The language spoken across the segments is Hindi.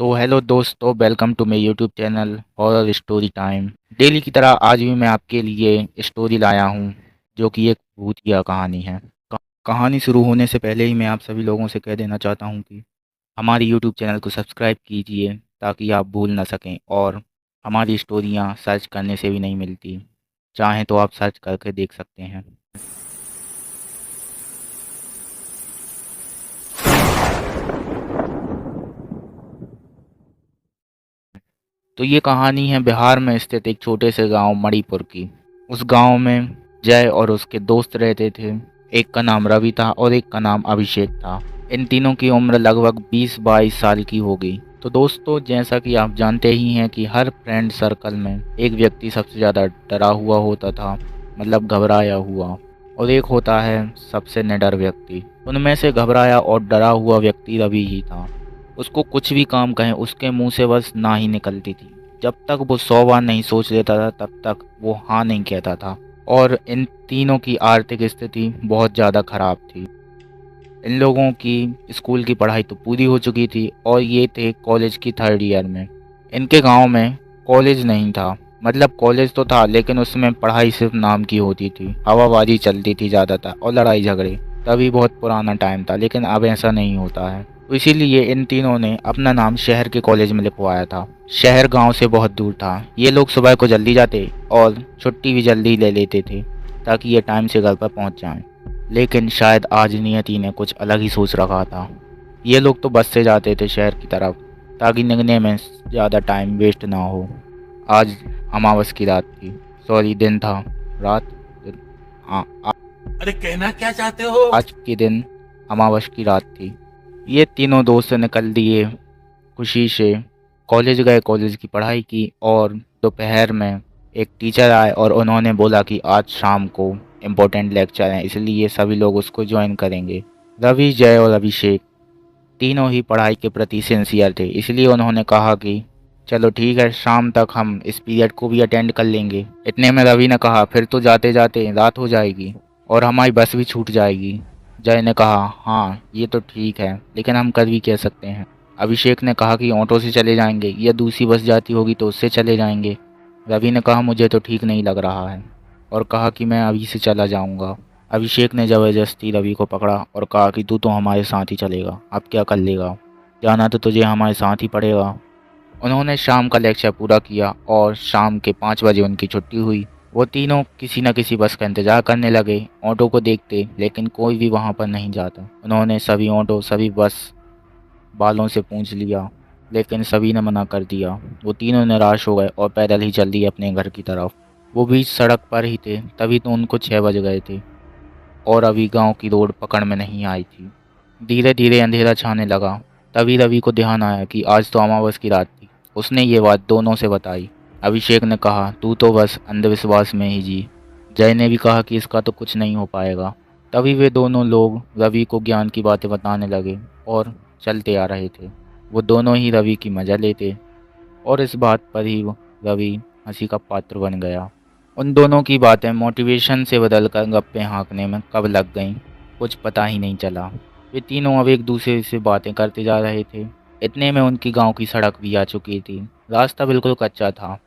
तो हेलो दोस्तों, welcome to my YouTube channel horror story time. Daily की तरह आज भी मैं आपके लिए स्टोरी लाया हूँ जो कि एक भूतिया कहानी है। कहानी शुरू होने से पहले ही मैं आप सभी लोगों से कह देना चाहता हूँ कि हमारी यूट्यूब चैनल को सब्सक्राइब कीजिए ताकि आप भूल ना सकें, और हमारी स्टोरियाँ सर्च करने से भी नहीं मिलती। चाहें तो आप सर्च करके देख सकते हैं। तो ये कहानी है बिहार में स्थित एक छोटे से गांव मणिपुर की। उस गांव में जय और उसके दोस्त रहते थे। एक का नाम रवि था और एक का नाम अभिषेक था। इन तीनों की उम्र लगभग 20-22 साल की हो गई। तो दोस्तों, जैसा कि आप जानते ही हैं कि हर फ्रेंड सर्कल में एक व्यक्ति सबसे ज़्यादा डरा हुआ होता था, मतलब घबराया हुआ, और एक होता है सबसे निडर व्यक्ति। उनमें से घबराया और डरा हुआ व्यक्ति रवि ही था। उसको कुछ भी काम कहें उसके मुंह से बस ना ही निकलती थी। जब तक वो 100 बार नहीं सोच लेता था तब तक वो हाँ नहीं कहता था। और इन तीनों की आर्थिक स्थिति बहुत ज़्यादा खराब थी। इन लोगों की स्कूल की पढ़ाई तो पूरी हो चुकी थी और ये थे कॉलेज की 3rd ईयर में। इनके गांव में कॉलेज नहीं था, मतलब कॉलेज तो था लेकिन उसमें पढ़ाई सिर्फ नाम की होती थी। हवाबाजी चलती थी ज़्यादातर और लड़ाई झगड़े। तभी बहुत पुराना टाइम था, लेकिन अब ऐसा नहीं होता है। तो इसीलिए इन तीनों ने अपना नाम शहर के कॉलेज में लिखवाया था। शहर गांव से बहुत दूर था। ये लोग सुबह को जल्दी जाते और छुट्टी भी जल्दी ले लेते थे ताकि ये टाइम से घर पर पहुंच जाएं। लेकिन शायद आज नियति ने कुछ अलग ही सोच रखा था। ये लोग तो बस से जाते थे शहर की तरफ ताकि निकलने में ज़्यादा टाइम वेस्ट ना हो। आज अमावस की रात थी, सॉरी दिन था, रात दिन, हाँ अरे कहना क्या चाहते हो? आज के दिन अमावस की रात थी। ये तीनों दोस्त निकल दिए खुशी से, कॉलेज गए, कॉलेज की पढ़ाई की, और दोपहर में एक टीचर आए और उन्होंने बोला कि आज शाम को इम्पोर्टेंट लेक्चर है, इसलिए सभी लोग उसको ज्वाइन करेंगे। रवि, जय और अभिषेक तीनों ही पढ़ाई के प्रति सिंसियर थे, इसलिए उन्होंने कहा कि चलो ठीक है, शाम तक हम इस पीरियड को भी अटेंड कर लेंगे। इतने में रवि ने कहा फिर तो जाते जाते रात हो जाएगी और हमारी बस भी छूट जाएगी। जय ने कहा हाँ ये तो ठीक है, लेकिन हम कर भी कह सकते हैं। अभिषेक ने कहा कि ऑटो से चले जाएंगे या दूसरी बस जाती होगी तो उससे चले जाएंगे। रवि ने कहा मुझे तो ठीक नहीं लग रहा है और कहा कि मैं अभी से चला जाऊंगा। अभिषेक ने ज़बरदस्ती रवि को पकड़ा और कहा कि तू तो हमारे साथ ही चलेगा, अब क्या कर लेगा, जाना तो तुझे हमारे साथ ही पड़ेगा। उन्होंने शाम का लेक्चर पूरा किया और शाम के 5 बजे उनकी छुट्टी हुई। वो तीनों किसी न किसी बस का इंतज़ार करने लगे, ऑटो को देखते, लेकिन कोई भी वहाँ पर नहीं जाता। उन्होंने सभी ऑटो, सभी बस वालों से पूछ लिया, लेकिन सभी ने मना कर दिया। वो तीनों निराश हो गए और पैदल ही चल दिए अपने घर की तरफ। वो बीच सड़क पर ही थे, तभी तो उनको 6 बज गए थे और अभी गांव की रोड पकड़ में नहीं आई थी। धीरे धीरे अंधेरा छाने लगा। तभी रवि को ध्यान आया कि आज तो अमावस की रात थी। उसने ये बात दोनों से बताई। अभिषेक ने कहा तू तो बस अंधविश्वास में ही जी। जय ने भी कहा कि इसका तो कुछ नहीं हो पाएगा। तभी वे दोनों लोग रवि को ज्ञान की बातें बताने लगे और चलते आ रहे थे। वो दोनों ही रवि की मजा लेते और इस बात पर ही रवि हंसी का पात्र बन गया। उन दोनों की बातें मोटिवेशन से बदलकर गप्पे हाँकने में कब लग गईं, कुछ पता ही नहीं चला। वे तीनों अब एक दूसरे से बातें करते जा रहे थे। इतने में उनकी गांव की सड़क भी आ चुकी थी। रास्ता बिल्कुल कच्चा था।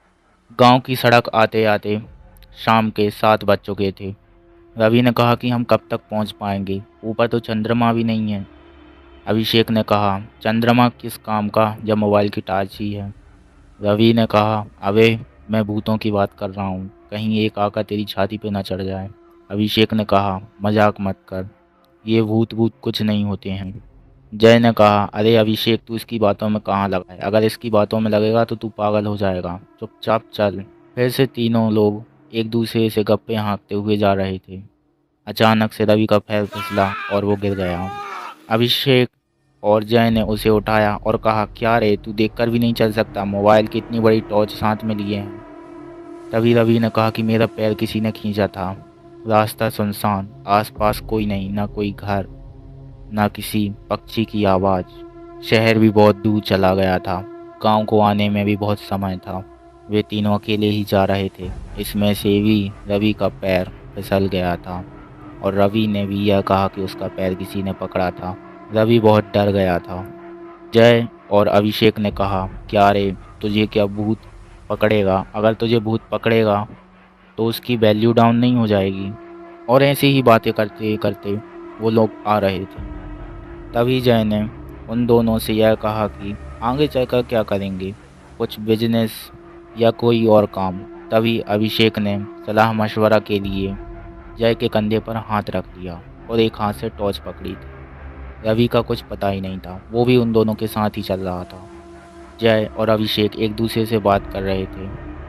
गांव की सड़क आते आते शाम के 7 बज चुके थे। रवि ने कहा कि हम कब तक पहुंच पाएंगे, ऊपर तो चंद्रमा भी नहीं है। अभिषेक ने कहा चंद्रमा किस काम का जब मोबाइल की टॉर्च ही है। रवि ने कहा अबे मैं भूतों की बात कर रहा हूँ, कहीं एक आकर तेरी छाती पे ना चढ़ जाए। अभिषेक ने कहा मजाक मत कर, ये भूत भूत कुछ नहीं होते हैं। जय ने कहा अरे अभिषेक, तू इसकी बातों में कहाँ लगा है, अगर इसकी बातों में लगेगा तो तू पागल हो जाएगा, चुपचाप चल। फिर से तीनों लोग एक दूसरे से गप्पे हाँकते हुए जा रहे थे। अचानक से रवि का पैर फिसला और वो गिर गया। अभिषेक और जय ने उसे उठाया और कहा क्या रे, तू देखकर भी नहीं चल सकता, मोबाइल की इतनी बड़ी टॉर्च साथ में लिए हैं। तभी रवि ने कहा कि मेरा पैर किसी ने खींचा था। रास्ता सुनसान, आसपास कोई नहीं, ना कोई घर, ना किसी पक्षी की आवाज़। शहर भी बहुत दूर चला गया था। गांव को आने में भी बहुत समय था। वे तीनों अकेले ही जा रहे थे। इसमें से भी रवि का पैर फिसल गया था और रवि ने भी यह कहा कि उसका पैर किसी ने पकड़ा था। रवि बहुत डर गया था। जय और अभिषेक ने कहा, क्या रे, तुझे क्या भूत पकड़ेगा? अगर तुझे भूत पकड़ेगा तो उसकी वैल्यू डाउन नहीं हो जाएगी? और ऐसी ही बातें करते करते वो लोग आ रहे थे। तभी जय ने उन दोनों से यह कहा कि आगे चलकर क्या करेंगे, कुछ बिजनेस या कोई और काम। तभी अभिषेक ने सलाह मशवरा के लिए जय के कंधे पर हाथ रख लिया और एक हाथ से टॉर्च पकड़ी थी। रवि का कुछ पता ही नहीं था, वो भी उन दोनों के साथ ही चल रहा था। जय और अभिषेक एक दूसरे से बात कर रहे थे।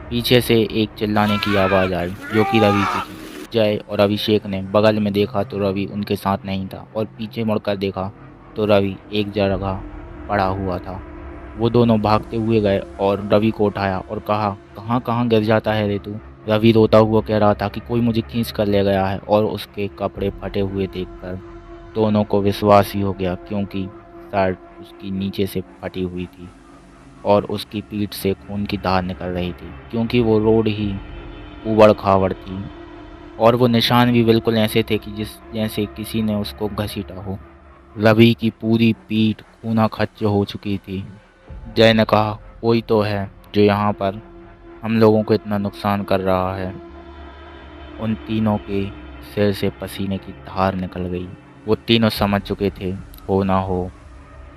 पीछे से एक चिल्लाने की आवाज़ आई जो कि रवि की थी। जय और अभिषेक ने बगल में देखा तो रवि उनके साथ नहीं था और पीछे मुड़कर देखा तो रवि एक जगह पड़ा हुआ था। वो दोनों भागते हुए गए और रवि को उठाया और कहा, कहाँ कहाँ गिर जाता है रे तू? रवि रोता हुआ कह रहा था कि कोई मुझे खींच कर ले गया है। और उसके कपड़े फटे हुए देखकर दोनों को विश्वास ही हो गया, क्योंकि शर्ट उसकी नीचे से फटी हुई थी और उसकी पीठ से खून की धार निकल रही थी, क्योंकि वो रोड ही ऊबड़ खाबड़ थी और वो निशान भी बिल्कुल ऐसे थे कि जैसे किसी ने उसको घसीटा हो। रवि की पूरी पीठ खूना खच्च हो चुकी थी। जय ने कहा, कोई तो है जो यहाँ पर हम लोगों को इतना नुकसान कर रहा है। उन तीनों के सिर से पसीने की धार निकल गई। वो तीनों समझ चुके थे, हो ना हो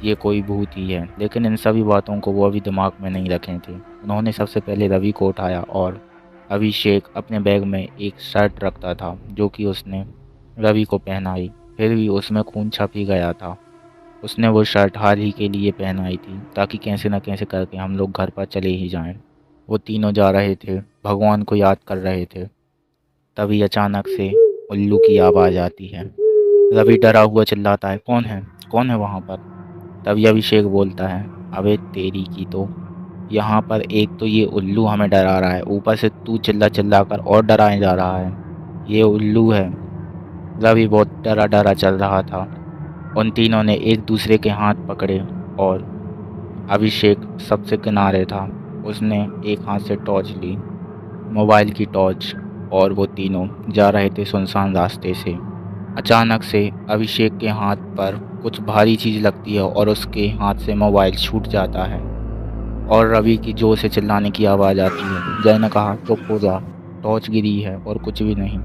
ये कोई भूत ही है, लेकिन इन सभी बातों को वो अभी दिमाग में नहीं रखे थे। उन्होंने सबसे पहले रवि को उठाया और अभिषेक अपने बैग में एक शर्ट रखता था जो कि उसने रवि को पहनाई। फिर भी उसमें खून छप ही गया था। उसने वो शर्ट हाल ही के लिए पहनाई थी ताकि कैसे न कैसे करके हम लोग घर पर चले ही जाएं। वो तीनों जा रहे थे, भगवान को याद कर रहे थे। तभी अचानक से उल्लू की आवाज़ आती है। रवि डरा हुआ चिल्लाता है, कौन है, कौन है वहाँ पर? तभी अभिषेक बोलता है, अबे तेरी की तो, यहाँ पर एक तो ये उल्लू हमें डरा रहा है, ऊपर से तू चिल्ला चिल्ला कर और डराए जा रहा है। ये उल्लू है। रवि बहुत डरा डरा चल रहा था। उन तीनों ने एक दूसरे के हाथ पकड़े और अभिषेक सबसे किनारे था। उसने एक हाथ से टॉर्च ली, मोबाइल की टॉर्च, और वो तीनों जा रहे थे सुनसान रास्ते से। अचानक से अभिषेक के हाथ पर कुछ भारी चीज़ लगती है और उसके हाथ से मोबाइल छूट जाता है और रवि की जोर से चिल्लाने की आवाज़ आती है। जय ने कहा, चुप हो जा, टॉर्च गिरी है और कुछ भी नहीं।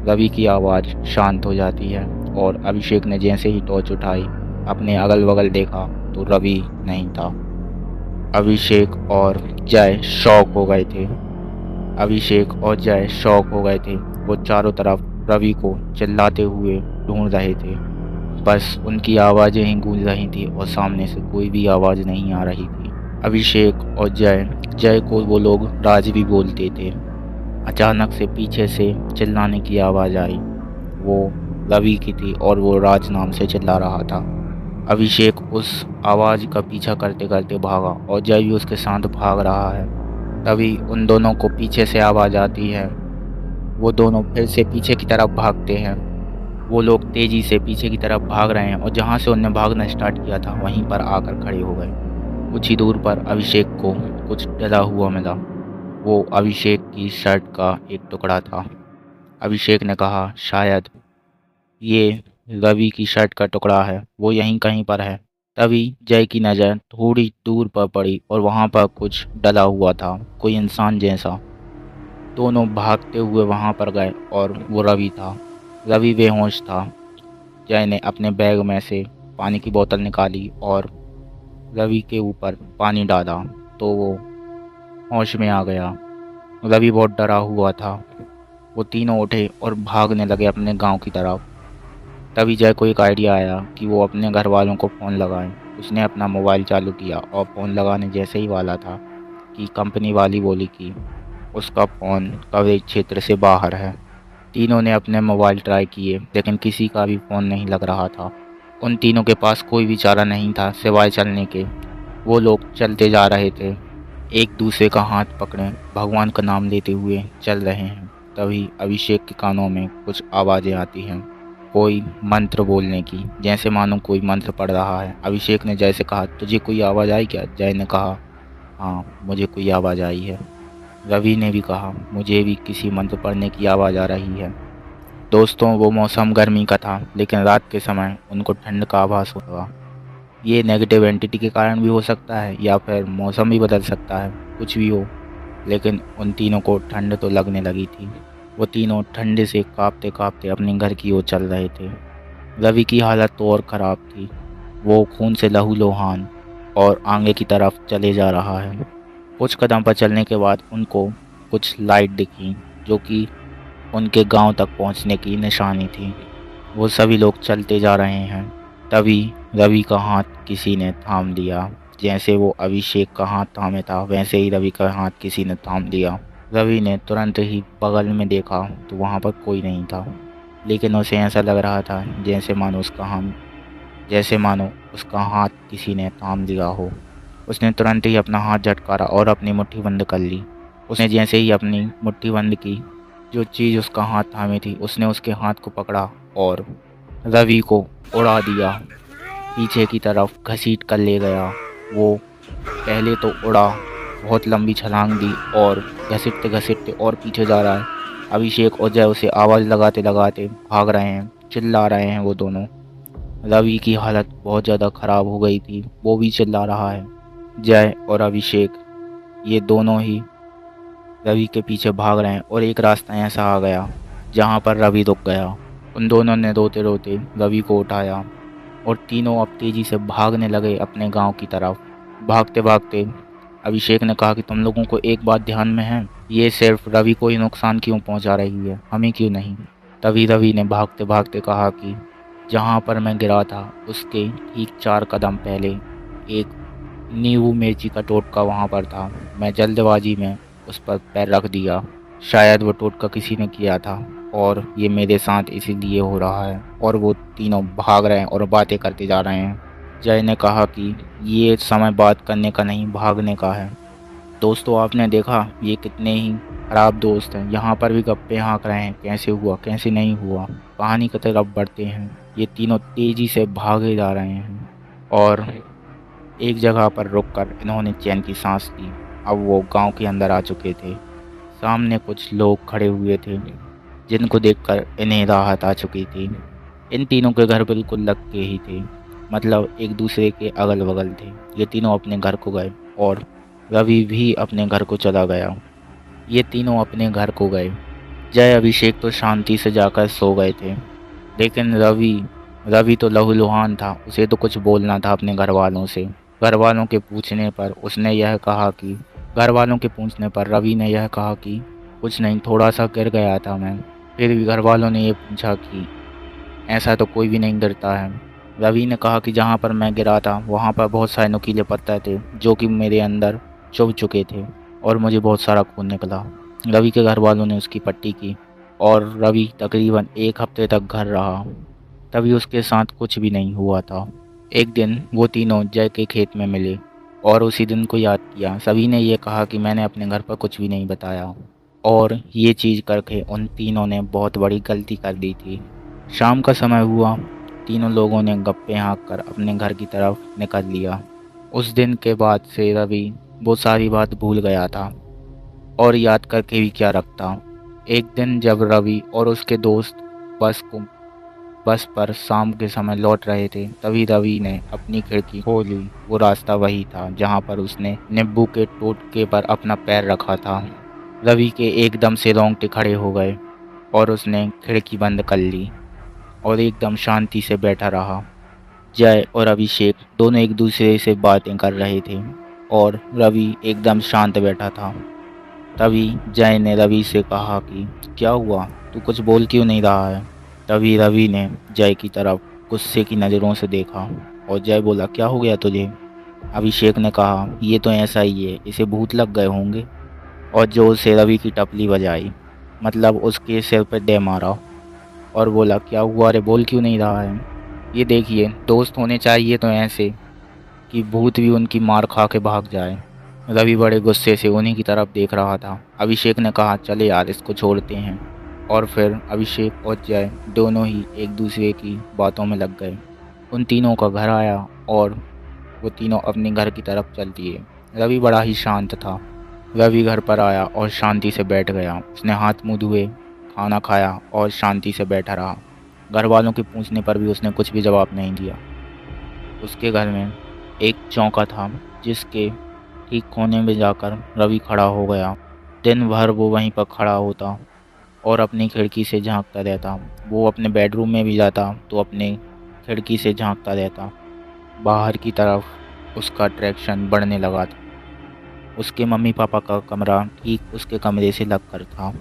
रवि की आवाज़ शांत हो जाती है और अभिषेक ने जैसे ही टॉर्च उठाई, अपने अगल बगल देखा तो रवि नहीं था। अभिषेक और जय शॉक हो गए थे। अभिषेक और जय शॉक हो गए थे। वो चारों तरफ रवि को चिल्लाते हुए ढूंढ रहे थे, बस उनकी आवाज़ें ही गूंज रही थी और सामने से कोई भी आवाज़ नहीं आ रही थी। अभिषेक और जय को वो लोग राज भी बोलते थे। अचानक से पीछे से चिल्लाने की आवाज़ आई। वो रवि की थी और वो राज नाम से चिल्ला रहा था। अभिषेक उस आवाज़ का पीछा करते करते भागा और जय भी उसके साथ भाग रहा है। तभी उन दोनों को पीछे से आवाज़ आती है। वो दोनों फिर से पीछे की तरफ भागते हैं। वो लोग तेज़ी से पीछे की तरफ भाग रहे हैं और जहाँ से उन्होंने भागना स्टार्ट किया था वहीं पर आकर खड़े हो गए। कुछ ही दूर पर अभिषेक को कुछ डला हुआ मिला। वो अभिषेक की शर्ट का एक टुकड़ा था। अभिषेक ने कहा, शायद ये रवि की शर्ट का टुकड़ा है, वो यहीं कहीं पर है। तभी जय की नज़र थोड़ी दूर पर पड़ी और वहाँ पर कुछ डला हुआ था, कोई इंसान जैसा। दोनों भागते हुए वहाँ पर गए और वो रवि था। रवि बेहोश था। जय ने अपने बैग में से पानी की बोतल निकाली और रवि के ऊपर पानी डाला तो वो होश में आ गया। रवि बहुत डरा हुआ था। वो तीनों उठे और भागने लगे अपने गांव की तरफ। तभी जय को एक आइडिया आया कि वो अपने घर वालों को फ़ोन लगाए। उसने अपना मोबाइल चालू किया और फ़ोन लगाने जैसे ही वाला था कि कंपनी वाली बोली कि उसका फ़ोन कवरेज क्षेत्र से बाहर है। तीनों ने अपने मोबाइल ट्राई किए, लेकिन किसी का भी फ़ोन नहीं लग रहा था। उन तीनों के पास कोई भी चारा नहीं था सिवाय चलने के। वो लोग चलते जा रहे थे, एक दूसरे का हाथ पकड़े भगवान का नाम लेते हुए चल रहे हैं। तभी अभिषेक के कानों में कुछ आवाज़ें आती हैं, कोई मंत्र बोलने की, जैसे मानो कोई मंत्र पढ़ रहा है। अभिषेक ने जय से कहा, तुझे कोई आवाज़ आई क्या? जय ने कहा, हाँ मुझे कोई आवाज़ आई है। रवि ने भी कहा, मुझे भी किसी मंत्र पढ़ने की आवाज़ आ रही है। दोस्तों, वो मौसम गर्मी का था, लेकिन रात के समय उनको ठंड का आभास हुआ। ये नेगेटिव एंटिटी के कारण भी हो सकता है या फिर मौसम भी बदल सकता है, कुछ भी हो। लेकिन उन तीनों को ठंड तो लगने लगी थी। वो तीनों ठंडे से कांपते कांपते अपने घर की ओर चल रहे थे। रवि की हालत तो और ख़राब थी। वो खून से लहूलुहान और आगे की तरफ चले जा रहा है। कुछ कदम पर चलने के बाद उनको कुछ लाइट दिखी जो कि उनके गांव तक पहुंचने की निशानी थी। वो सभी लोग चलते जा रहे हैं। तभी रवि का हाथ किसी ने थाम लिया। जैसे वो अभिषेक का हाथ थामे था वैसे ही रवि का हाथ किसी ने थाम लिया। रवि ने तुरंत ही बगल में देखा तो वहाँ पर कोई नहीं था, लेकिन उसे ऐसा लग रहा था जैसे मानो उसका हाथ किसी ने थाम लिया हो। उसने तुरंत ही अपना हाथ झटकारा और अपनी मुट्ठी बंद कर ली। उसने जैसे ही अपनी मुट्ठी बंद की, जो चीज़ उसका हाथ थामी थी उसने उसके हाथ को पकड़ा और रवि को उड़ा दिया। पीछे की तरफ घसीट कर ले गया। वो पहले तो उड़ा, बहुत लंबी छलांग दी और घसीटते घसीटते और पीछे जा रहा है। अभिषेक और जय उसे आवाज़ लगाते लगाते भाग रहे हैं, चिल्ला रहे हैं वो दोनों। रवि की हालत बहुत ज़्यादा ख़राब हो गई थी, वो भी चिल्ला रहा है। जय और अभिषेक ये दोनों ही रवि के पीछे भाग रहे हैं और एक रास्ता ऐसा आ गया जहाँ पर रवि रुक गया। उन दोनों ने रोते रोते रवि को उठाया और तीनों अब तेज़ी से भागने लगे अपने गांव की तरफ। भागते भागते अभिषेक ने कहा कि तुम लोगों को एक बात ध्यान में है, ये सिर्फ रवि को ही नुकसान क्यों पहुंचा रही है, हमें क्यों नहीं। तभी रवि ने भागते भागते कहा कि जहाँ पर मैं गिरा था उसके ठीक 4 कदम पहले एक नींबू मिर्ची का टोटका वहाँ पर था। मैं जल्दबाजी में उस पर पैर रख दिया। शायद वो टोटका किसी ने किया था और ये मेरे साथ इसीलिए हो रहा है। और वो तीनों भाग रहे हैं और बातें करते जा रहे हैं। जय ने कहा कि ये समय बात करने का नहीं, भागने का है। दोस्तों, आपने देखा ये कितने ही खराब दोस्त हैं। यहाँ पर भी गप्पे हाँक रहे हैं, कैसे हुआ कैसे नहीं हुआ। कहानी की तरफ बढ़ते हैं। ये तीनों तेज़ी से भागे जा रहे हैं और एक जगह पर रुककर इन्होंने चैन की सांस ली। अब वो गांव के अंदर आ चुके थे। सामने कुछ लोग खड़े हुए थे जिनको देखकर इन्हें राहत आ चुकी थी। इन तीनों के घर बिल्कुल लग के ही थे, मतलब एक दूसरे के अगल बगल थे। ये तीनों अपने घर को गए और रवि भी अपने घर को चला गया। ये तीनों अपने घर को गए। जय अभिषेक तो शांति से जाकर सो गए थे, लेकिन रवि तो लहूलुहान था। उसे तो कुछ बोलना था अपने घर वालों से। घर वालों के पूछने पर रवि ने यह कहा कि कुछ नहीं, थोड़ा सा गिर गया था मैं। फिर भी घर वालों ने ये पूछा कि ऐसा तो कोई भी नहीं गिरता है। रवि ने कहा कि जहाँ पर मैं गिरा था वहाँ पर बहुत सारे नुकीले पत्थर थे जो कि मेरे अंदर चुभ चुके थे और मुझे बहुत सारा खून निकला। रवि के घर वालों ने उसकी पट्टी की और रवि तकरीबन 1 हफ्ते तक घर रहा। तभी उसके साथ कुछ भी नहीं हुआ था। एक दिन वो तीनों जय के खेत में मिले और उसी दिन को याद किया। सभी ने ये कहा कि मैंने अपने घर पर कुछ भी नहीं बताया और ये चीज़ करके उन तीनों ने बहुत बड़ी गलती कर दी थी। शाम का समय हुआ। तीनों लोगों ने गप्पे हाँक कर अपने घर की तरफ निकल लिया। उस दिन के बाद से रवि वो सारी बात भूल गया था और याद करके भी क्या रखता। एक दिन जब रवि और उसके दोस्त बस पर शाम के समय लौट रहे थे, तभी रवि ने अपनी खिड़की खोली। वो रास्ता वही था जहाँ पर उसने नींबू के टोटके पर अपना पैर रखा था। रवि के एकदम से रोंगटे खड़े हो गए और उसने खिड़की बंद कर ली और एकदम शांति से बैठा रहा। जय और अभिषेक दोनों एक दूसरे से बातें कर रहे थे और रवि एकदम शांत बैठा था। तभी जय ने रवि से कहा कि क्या हुआ, तू कुछ बोल क्यों नहीं रहा है। तभी रवि ने जय की तरफ गुस्से की नज़रों से देखा और जय बोला, क्या हो गया तुझे। अभिषेक ने कहा, ये तो ऐसा ही है, इसे भूत लग गए होंगे, और जोर से रवि की टपली बजाई, मतलब उसके सिर पर दे मारा और बोला, क्या हुआ रे, बोल क्यों नहीं रहा है। ये देखिए, दोस्त होने चाहिए तो ऐसे कि भूत भी उनकी मार खा के भाग जाए। रवि बड़े गुस्से से उन्हीं की तरफ देख रहा था। अभिषेक ने कहा, चले यार इसको छोड़ते हैं। और फिर अभिषेक और जय दोनों ही एक दूसरे की बातों में लग गए। उन तीनों का घर आया और वो तीनों अपने घर की तरफ चल दिए। रवि बड़ा ही शांत था। रवि घर पर आया और शांति से बैठ गया। उसने हाथ मुँह धोए, खाना खाया और शांति से बैठा रहा। घर वालों के पूछने पर भी उसने कुछ भी जवाब नहीं दिया। उसके घर में एक चौका था जिसके ठीक कोने में जाकर रवि खड़ा हो गया। दिन भर वो वहीं पर खड़ा होता और अपनी खिड़की से झांकता रहता। वो अपने बेडरूम में भी जाता तो अपने खिड़की से झांकता रहता। बाहर की तरफ उसका अट्रैक्शन बढ़ने लगा था। उसके मम्मी पापा का कमरा ठीक उसके कमरे से लगकर था।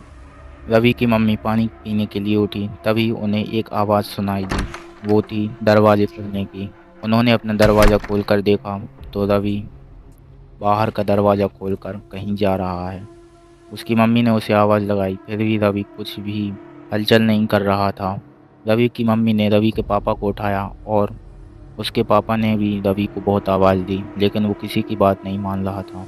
रवि की मम्मी पानी पीने के लिए उठी, तभी उन्हें एक आवाज़ सुनाई दी। वो थी दरवाजे खुलने की। उन्होंने अपना दरवाज़ा खोलकर देखा तो रवि बाहर का दरवाज़ा खोलकर कहीं जा रहा है। उसकी मम्मी ने उसे आवाज़ लगाई, फिर भी रवि कुछ भी हलचल नहीं कर रहा था। रवि की मम्मी ने रवि के पापा को उठाया और उसके पापा ने भी रवि को बहुत आवाज़ दी, लेकिन वो किसी की बात नहीं मान रहा था।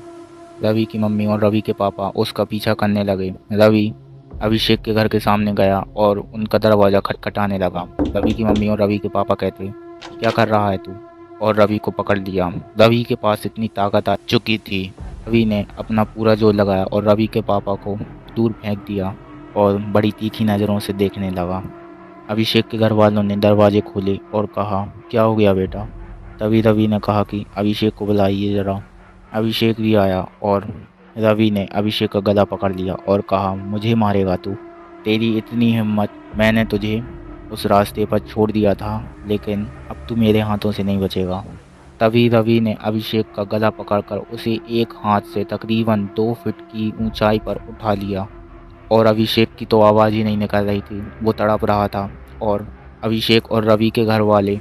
रवि की मम्मी और रवि के पापा उसका पीछा करने लगे। रवि अभिषेक के घर के सामने गया और उनका दरवाज़ा खटखटाने लगा। रवि की मम्मी और रवि के पापा कहते, क्या कर रहा है तू? और रवि को पकड़ लिया। रवि के पास इतनी ताकत आ चुकी थी। रवि ने अपना पूरा जोर लगाया और रवि के पापा को दूर फेंक दिया और बड़ी तीखी नज़रों से देखने लगा। अभिषेक के घर वालों ने दरवाजे खोले और कहा, क्या हो गया बेटा? तभी रवि ने कहा कि अभिषेक को बुलाइए ज़रा। अभिषेक भी आया और रवि ने अभिषेक का गला पकड़ लिया और कहा, मुझे मारेगा तू? तेरी इतनी हिम्मत! मैंने तुझे उस रास्ते पर छोड़ दिया था, लेकिन अब तू मेरे हाथों से नहीं बचेगा। तभी रवि ने अभिषेक का गला पकड़कर उसे एक हाथ से तकरीबन 2 फीट की ऊंचाई पर उठा लिया और अभिषेक की तो आवाज़ ही नहीं निकल रही थी। वो तड़प रहा था और अभिषेक और रवि के घर वाले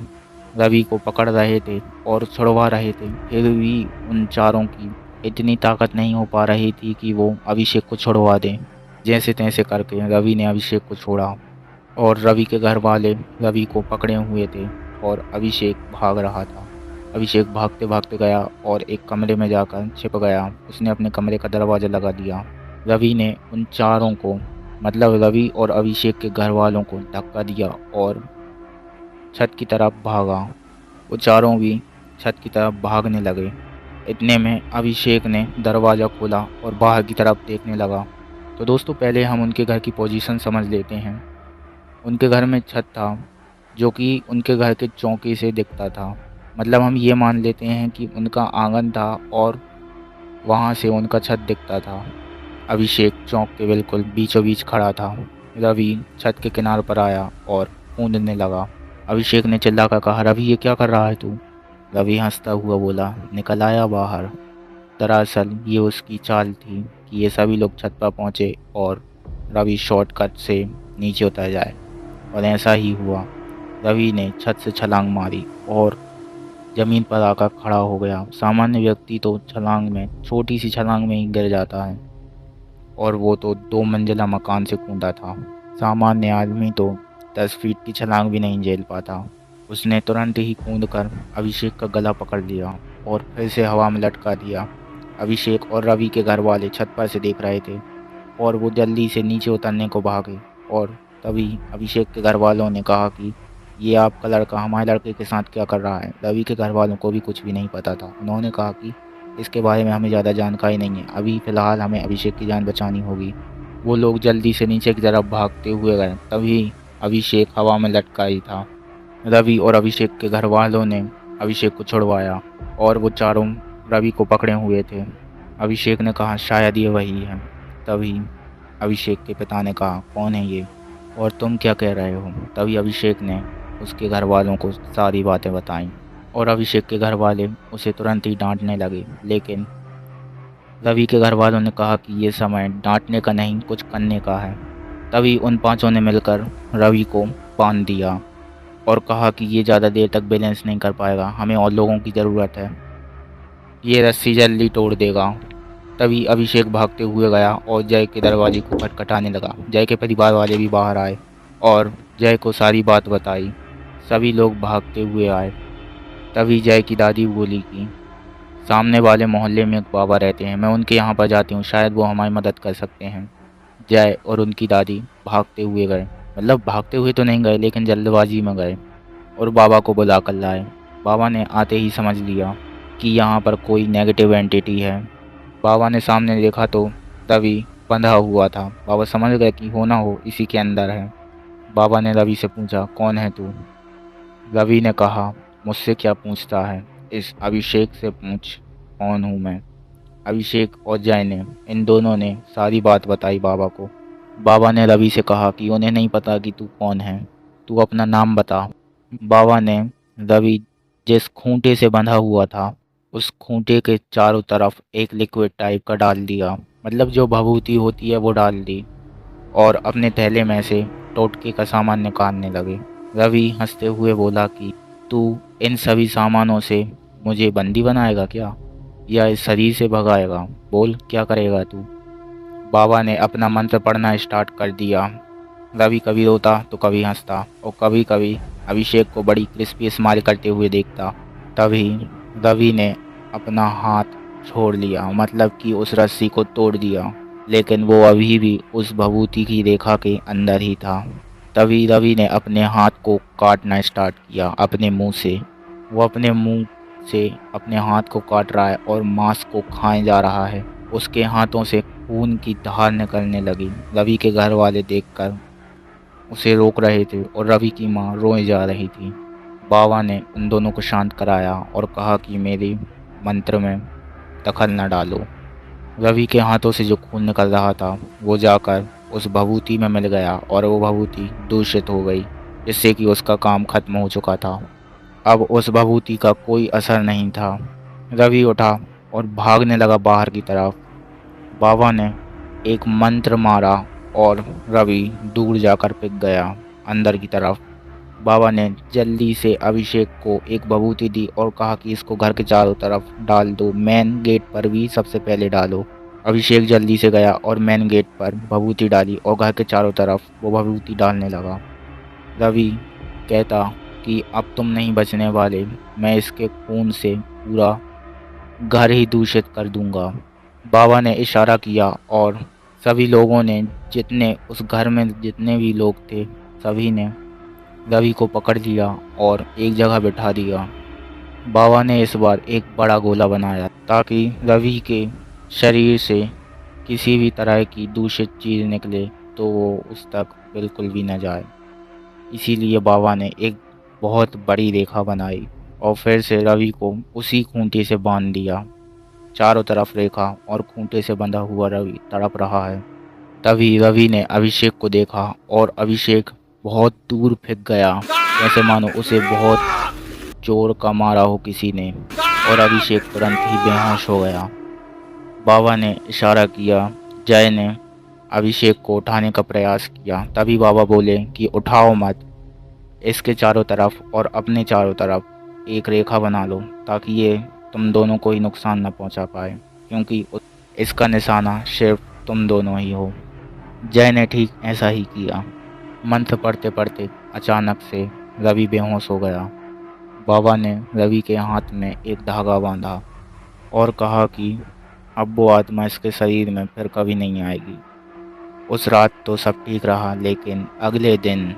रवि को पकड़ रहे थे और छुड़वा रहे थे। फिर भी उन चारों की इतनी ताकत नहीं हो पा रही थी कि वो अभिषेक को छुड़वा दें। जैसे तैसे करके रवि ने अभिषेक को छोड़ा और रवि के घर वाले रवि को पकड़े हुए थे और अभिषेक भाग रहा था। अभिषेक भागते भागते गया और एक कमरे में जाकर छिप गया। उसने अपने कमरे का दरवाज़ा लगा दिया। रवि ने उन चारों को, मतलब रवि और अभिषेक के घर वालों को धक्का दिया और छत की तरफ भागा। वो चारों भी छत की तरफ भागने लगे। इतने में अभिषेक ने दरवाज़ा खोला और बाहर की तरफ देखने लगा। तो दोस्तों, पहले हम उनके घर की पोजीशन समझ लेते हैं। उनके घर में छत था जो कि उनके घर के चौके से दिखता था। मतलब हम ये मान लेते हैं कि उनका आंगन था और वहाँ से उनका छत दिखता था। अभिषेक चौक के बिल्कुल बीचों बीच खड़ा था। रवि छत के किनारे पर आया और कूदने लगा। अभिषेक ने चिल्लाकर कहा, रवि ये क्या कर रहा है तू? रवि हंसता हुआ बोला, निकल आया बाहर। दरअसल ये उसकी चाल थी कि ये सभी लोग छत पर पहुँचे और रवि शॉर्टकट से नीचे उतर जाए, और ऐसा ही हुआ। रवि ने छत से छलांग मारी और ज़मीन पर आकर खड़ा हो गया। सामान्य व्यक्ति तो छलांग में, छोटी सी छलांग में ही गिर जाता है, और वो तो 2 मंजिला मकान से कूदा था। सामान्य आदमी तो 10 फीट की छलांग भी नहीं झेल पाता। उसने तुरंत ही कूदकर अभिषेक का गला पकड़ लिया और फिर से हवा में लटका दिया। अभिषेक और रवि के घर वाले छत पर से देख रहे थे और वो जल्दी से नीचे उतरने को भागे। और तभी अभिषेक के घर वालों ने कहा कि ये आपका लड़का हमारे लड़के के साथ क्या कर रहा है? रवि के घर वालों को भी कुछ भी नहीं पता था। उन्होंने कहा कि इसके बारे में हमें ज़्यादा जानकारी नहीं है, अभी फ़िलहाल हमें अभिषेक की जान बचानी होगी। वो लोग जल्दी से नीचे की तरफ भागते हुए गए। तभी अभिषेक हवा में लटका ही था। रवि और अभिषेक के घर वालों ने अभिषेक को छुड़वाया और वो चारों रवि को पकड़े हुए थे। अभिषेक ने कहा, शायद ये वही है। तभी अभिषेक के पिता ने कहा, कौन है ये और तुम क्या कह रहे हो? तभी अभिषेक ने उसके घर वालों को सारी बातें बताईं और अभिषेक के घर वाले उसे तुरंत ही डांटने लगे। लेकिन रवि के घर वालों ने कहा कि ये समय डांटने का नहीं, कुछ करने का है। तभी उन पांचों ने मिलकर रवि को बांध दिया और कहा कि ये ज़्यादा देर तक बैलेंस नहीं कर पाएगा, हमें और लोगों की ज़रूरत है, ये रस्सी जल्दी तोड़ देगा। तभी अभिषेक भागते हुए गया और जय के दरवाजे को खटखटाने लगा। जय के परिवार वाले भी बाहर आए और जय को सारी बात बताई। सभी लोग भागते हुए आए। तभी जय की दादी बोली कि सामने वाले मोहल्ले में एक बाबा रहते हैं, मैं उनके यहाँ पर जाती हूँ, शायद वो हमारी मदद कर सकते हैं। जय और उनकी दादी भागते हुए गए, मतलब भागते हुए तो नहीं गए लेकिन जल्दबाजी में गए और बाबा को बुला कर लाए। बाबा ने आते ही समझ लिया कि यहाँ पर कोई नेगेटिव एंटिटी है। बाबा ने सामने देखा तो रवि बंधा हुआ था। बाबा समझ गए कि हो ना हो इसी के अंदर है। बाबा ने रवि से पूछा, कौन है तू? रवि ने कहा, मुझसे क्या पूछता है, इस अभिषेक से पूछ कौन हूँ मैं। अभिषेक और जय ने, इन दोनों ने सारी बात बताई बाबा को। बाबा ने रवि से कहा कि उन्हें नहीं पता कि तू कौन है, तू अपना नाम बता। बाबा ने रवि जिस खूंटे से बंधा हुआ था उस खूंटे के चारों तरफ एक लिक्विड टाइप का डाल दिया, मतलब जो भभूति होती है वो डाल दी, और अपने थैले में से टोटके का सामान निकालने लगे। रवि हंसते हुए बोला कि तू इन सभी सामानों से मुझे बंदी बनाएगा क्या, या इस शरीर से भगाएगा, बोल क्या करेगा तू। बाबा ने अपना मंत्र पढ़ना स्टार्ट कर दिया। रवि कभी रोता तो कभी हंसता और कभी कभी अभिषेक को बड़ी क्रिस्पी स्माइल करते हुए देखता। तभी रवि ने अपना हाथ छोड़ लिया, मतलब कि उस रस्सी को तोड़ दिया, लेकिन वो अभी भी उस भभूति की रेखा के अंदर ही था। तभी रवि ने अपने हाथ को काटना स्टार्ट किया अपने मुंह से। वो अपने मुंह से अपने हाथ को काट रहा है और मांस को खाए जा रहा है। उसके हाथों से खून की धार निकलने लगी। रवि के घर वाले देखकर उसे रोक रहे थे और रवि की माँ रोए जा रही थी। बाबा ने उन दोनों को शांत कराया और कहा कि मेरे मंत्र में दखल न डालो। रवि के हाथों से जो खून निकल रहा था वो जाकर उस भभूति में मिल गया और वो भभूति दूषित हो गई, जिससे कि उसका काम खत्म हो चुका था। अब उस भभूति का कोई असर नहीं था। रवि उठा और भागने लगा बाहर की तरफ। बाबा ने एक मंत्र मारा और रवि दूर जाकर पिघ गया अंदर की तरफ। बाबा ने जल्दी से अभिषेक को एक भभूति दी और कहा कि इसको घर के चारों तरफ डाल दो, मेन गेट पर भी सबसे पहले डालो। अभिषेक जल्दी से गया और मेन गेट पर भभूति डाली और घर के चारों तरफ वो भभूति डालने लगा। रवि कहता कि अब तुम नहीं बचने वाले, मैं इसके खून से पूरा घर ही दूषित कर दूंगा। बाबा ने इशारा किया और सभी लोगों ने, जितने उस घर में जितने भी लोग थे, सभी ने रवि को पकड़ लिया और एक जगह बिठा दिया। बाबा ने इस बार एक बड़ा गोला बनाया ताकि रवि के शरीर से किसी भी तरह की दूषित चीज़ निकले तो वो उस तक बिल्कुल भी न जाए। इसीलिए बाबा ने एक बहुत बड़ी रेखा बनाई और फिर से रवि को उसी खूंटे से बांध दिया। चारों तरफ रेखा और खूंटे से बंधा हुआ रवि तड़प रहा है। तभी रवि ने अभिषेक को देखा और अभिषेक बहुत दूर फेंक गया, जैसे मानो उसे बहुत जोर का मारा हो किसी ने, और अभिषेक तुरंत ही बेहोश हो गया। बाबा ने इशारा किया। जय ने अभिषेक को उठाने का प्रयास किया। तभी बाबा बोले कि उठाओ मत, इसके चारों तरफ और अपने चारों तरफ एक रेखा बना लो ताकि ये तुम दोनों को ही नुकसान न पहुंचा पाए, क्योंकि इसका निशाना सिर्फ तुम दोनों ही हो। जय ने ठीक ऐसा ही किया। मंत्र पढ़ते पढ़ते अचानक से रवि बेहोश हो गया। बाबा ने रवि के हाथ में एक धागा बांधा और कहा कि अब वो आत्मा इसके शरीर में फिर कभी नहीं आएगी। उस रात तो सब ठीक रहा, लेकिन अगले दिन